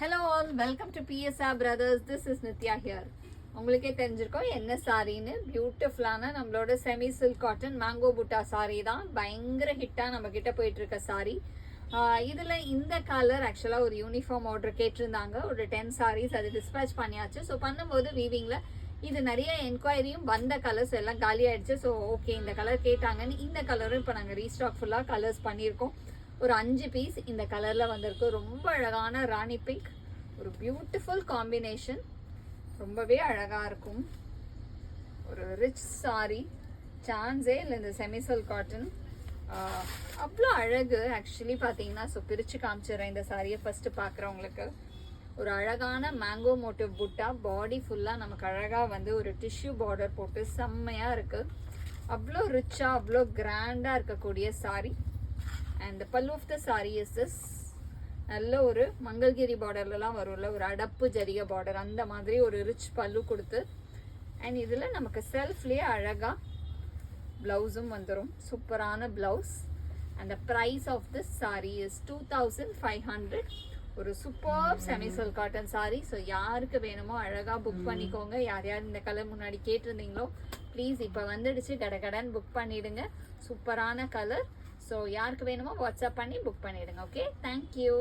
Hello all, welcome to PSR Brothers. This is Nitya here. உங்களுக்கே தெரிஞ்சிருக்கோம் என்ன சாரின்னு. பியூட்டிஃபுல்லான நம்மளோட செமி சில்க் காட்டன் மேங்கோ புட்டா சாரி தான் பயங்கர ஹிட்டாக நம்ம கிட்ட போயிட்டு இருக்க சாரி. இதில் இந்த கலர் ஆக்சுவலாக ஒரு யூனிஃபார்ம் ஆர்டர் கேட்டிருந்தாங்க. ஒரு 10 sarees அது டிஸ்பேச் பண்ணியாச்சு. ஸோ பண்ணும்போது வீவிங்கில் இது நிறைய என்கொயரியும் வந்த கலர்ஸ் எல்லாம் காலி ஆயிடுச்சு. ஸோ ஓகே இந்த கலர் கேட்டாங்கன்னு இந்த கலரும் இப்போ நாங்கள் ரீஸ்டாக் ஃபுல்லாக கலர்ஸ் பண்ணியிருக்கோம். ஒரு 5 பீஸ் இந்த கலரில் வந்திருக்கு. ரொம்ப அழகான ராணி பிங்க், ஒரு பியூட்டிஃபுல் காம்பினேஷன், ரொம்பவே அழகாக இருக்கும். ஒரு ரிச் சாரி, சான்ஸே இல்லை. இந்த செமிசல் காட்டன் அவ்வளோ அழகு ஆக்சுவலி பார்த்தீங்கன்னா. ஸோ பிரித்து காமிச்சிடுறேன் இந்த சாரியை ஃபஸ்ட்டு பார்க்குறவங்களுக்கு. ஒரு அழகான மேங்கோ மோட்டிவ் புட்டா, பாடி ஃபுல்லாக நமக்கு அழகாக வந்து ஒரு டிஷ்யூ பார்டர் போட்டு செம்மையாக இருக்குது. அவ்வளோ ரிச்சாக அவ்வளோ கிராண்டாக இருக்கக்கூடிய sari. And pallu of the sari is this. நல்ல ஒரு மங்கள்கிரி பார்டர்லாம் வரும்ல, ஒரு அடப்பு ஜரிகை பார்டர், அந்த மாதிரி ஒரு ரிச் பல்லு கொடுத்து, அண்ட் இதில் நமக்கு செல்ஃப்லேயே அழகாக ப்ளவுஸும் வந்துடும். சூப்பரான blouse. And the price of this sari is 2500. ஒரு சூப்பர் செமிசல் காட்டன் சாரி. ஸோ யாருக்கு வேணுமோ அழகாக புக் பண்ணிக்கோங்க. யார் யார் இந்த கலர் முன்னாடி கேட்டிருந்தீங்களோ ப்ளீஸ் இப்போ வந்துடுச்சு, கடகடன் புக் பண்ணிடுங்க. சூப்பரான கலர். ஸோ யாருக்கு வேணுமோ வாட்ஸ்அப் பண்ணி புக் பண்ணிடுங்க. Okay, thank you.